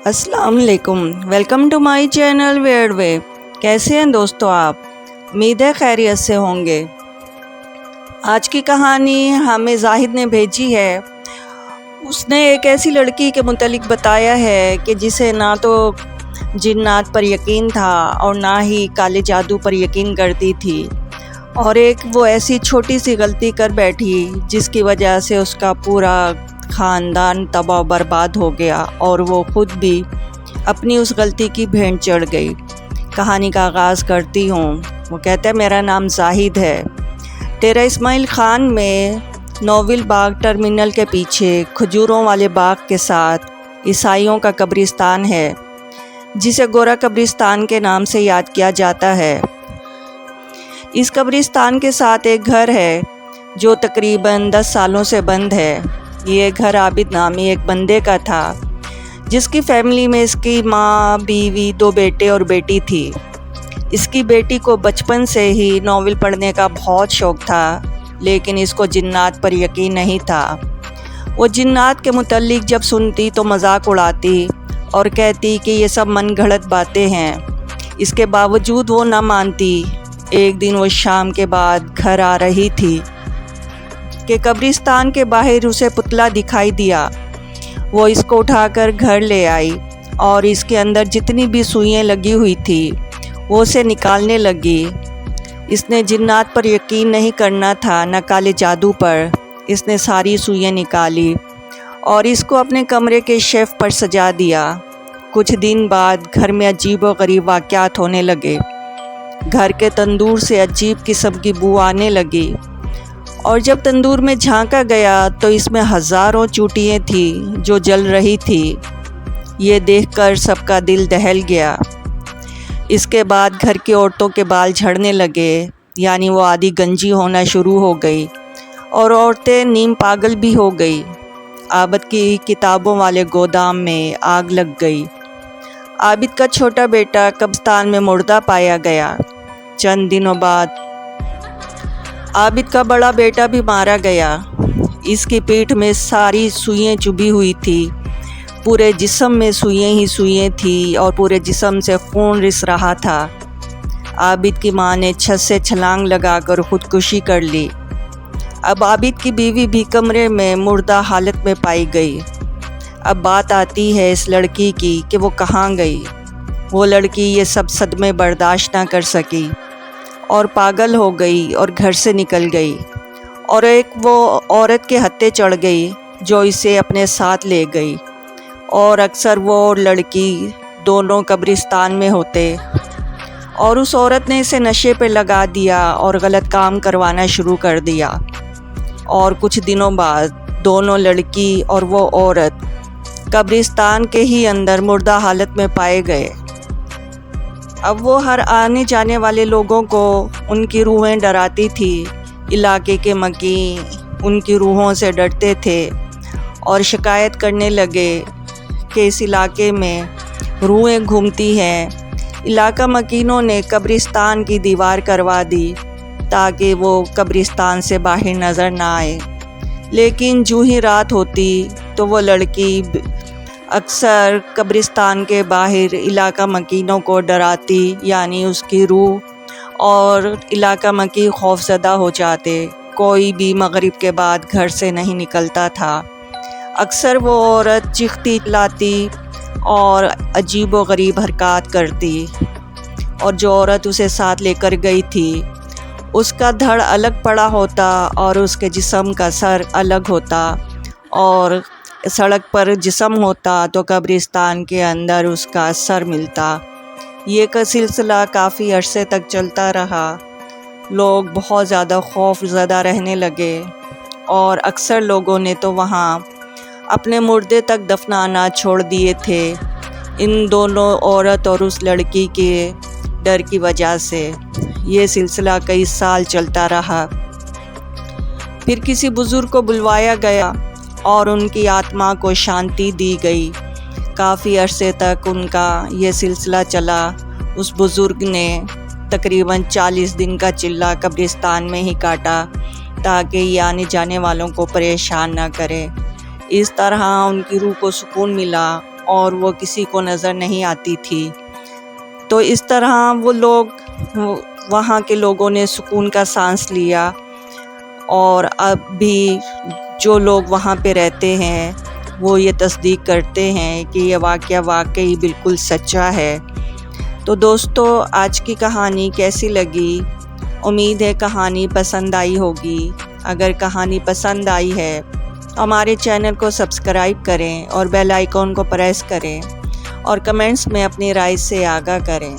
अस्सलाम वालेकुम, welcome to my channel weird way. कैसे हैं दोस्तों आप? उम्मीद है खैरियत से होंगे। आज की कहानी हमें जाहिद ने भेजी है। उसने एक ऐसी लड़की के मुतालिक बताया है कि जिसे ना तो जिन्नात पर यकीन था और ना ही काले जादू पर यकीन करती थी, और एक वो ऐसी छोटी सी गलती कर बैठी जिसकी वजह से उसका पूरा ख़ानदान तबाह बर्बाद हो गया और वो ख़ुद भी अपनी उस गलती की भेंट चढ़ गई। कहानी का आगाज़ करती हूँ। वो कहता है, मेरा नाम जाहिद है। डेरा इस्माइल ख़ान में नोविल बाग टर्मिनल के पीछे खजूरों वाले बाग के साथ ईसाइयों का कब्रिस्तान है, जिसे गोरा कब्रिस्तान के नाम से याद किया जाता है। इस कब्रिस्तान के साथ एक घर है जो तकरीबन 10 सालों से बंद है। ये घर आबिद नामी एक बंदे का था, जिसकी फैमिली में इसकी माँ, बीवी, 2 बेटे और बेटी थी। इसकी बेटी को बचपन से ही नॉवेल पढ़ने का बहुत शौक़ था, लेकिन इसको जिन्नात पर यकीन नहीं था। वो जिन्नात के मुतल्लिक जब सुनती तो मजाक उड़ाती और कहती कि ये सब मन गढ़ंत बातें हैं। इसके बावजूद वो ना मानती। एक दिन वो शाम के बाद घर आ रही थी कि कब्रिस्तान के बाहर उसे पुतला दिखाई दिया। वो इसको उठाकर घर ले आई और इसके अंदर जितनी भी सुइयाँ लगी हुई थी वो उसे निकालने लगी। इसने जिन्नात पर यकीन नहीं करना था, न काले जादू पर। इसने सारी सुइयाँ निकाली और इसको अपने कमरे के शेल्फ पर सजा दिया। कुछ दिन बाद घर में अजीब व गरीब वाक़यात होने लगे। घर के तंदूर से अजीब किस्म की बू आने लगी, और जब तंदूर में झांका गया तो इसमें हज़ारों चूटियाँ थी जो जल रही थी। ये देखकर सबका दिल दहल गया। इसके बाद घर की औरतों के बाल झड़ने लगे, यानी वो आधी गंजी होना शुरू हो गई, और औरतें नीम पागल भी हो गई। आबिद की किताबों वाले गोदाम में आग लग गई। आबिद का छोटा बेटा कब्रिस्तान में मुर्दा पाया गया। चंद दिनों बाद आबिद का बड़ा बेटा भी मारा गया। इसकी पीठ में सारी सुइयाँ चुभी हुई थी। पूरे जिस्म में सुइयाँ ही सुइयाँ थी और पूरे जिस्म से खून रिस रहा था। आबिद की माँ ने छत से छलांग लगाकर ख़ुदकुशी कर ली। अब आबिद की बीवी भी कमरे में मुर्दा हालत में पाई गई। अब बात आती है इस लड़की की कि वो कहाँ गई। वो लड़की ये सब सदमे बर्दाश्त ना कर सकी और पागल हो गई और घर से निकल गई, और एक वो औरत के हत्थे चढ़ गई जो इसे अपने साथ ले गई। और अक्सर वो और लड़की दोनों कब्रिस्तान में होते, और उस औरत ने इसे नशे पे लगा दिया और गलत काम करवाना शुरू कर दिया। और कुछ दिनों बाद दोनों लड़की और वो औरत कब्रिस्तान के ही अंदर मुर्दा हालत में पाए गए। अब वो हर आने जाने वाले लोगों को उनकी रूहें डराती थी। इलाके के मकी उनकी रूहों से डरते थे और शिकायत करने लगे कि इस इलाके में रूहें घूमती हैं। इलाका मकीनों ने कब्रिस्तान की दीवार करवा दी ताकि वो कब्रिस्तान से बाहर नज़र ना आए। लेकिन जूँ ही रात होती तो वो लड़की अक्सर कब्रिस्तान के बाहर इलाका मकीनों को डराती, यानी उसकी रूह और इलाका मकी खौफज़दा हो जाते। कोई भी मगरिब के बाद घर से नहीं निकलता था। अक्सर वो औरत चीखती चिल्लाती और अजीब व गरीब हरकत करती, और जो औरत उसे साथ लेकर गई थी उसका धड़ अलग पड़ा होता और उसके जिस्म का सर अलग होता, और सड़क पर जिस्म होता तो कब्रिस्तान के अंदर उसका सर मिलता। ये का सिलसिला काफ़ी अरसे तक चलता रहा। लोग बहुत ज़्यादा खौफज़दा रहने लगे, और अक्सर लोगों ने तो वहाँ अपने मुर्दे तक दफनाना छोड़ दिए थे, इन दोनों औरत और उस लड़की के डर की वजह से। ये सिलसिला कई साल चलता रहा। फिर किसी बुज़ुर्ग को बुलवाया गया और उनकी आत्मा को शांति दी गई। काफ़ी अरसे तक उनका ये सिलसिला चला। उस बुज़ुर्ग ने तकरीबन 40 दिन का चिल्ला कब्रिस्तान में ही काटा ताकि ये आने जाने वालों को परेशान ना करे। इस तरह उनकी रूह को सुकून मिला اور وہ کسی کو نظر نہیں آتی تھی۔ تو اس طرح وہ لوگ، وہاں کے لوگوں نے سکون کا سانس لیا، اور اب بھی جو لوگ وہاں پہ رہتے ہیں وہ یہ تصدیق کرتے ہیں کہ یہ واقعہ واقعی بالکل سچا ہے۔ تو دوستو، آج کی کہانی کیسی لگی؟ امید ہے کہانی پسند آئی ہوگی۔ اگر کہانی پسند آئی ہے ہمارے چینل کو سبسکرائب کریں اور بیل آئیکن کو پریس کریں، اور کمنٹس میں اپنی رائے سے آگاہ کریں۔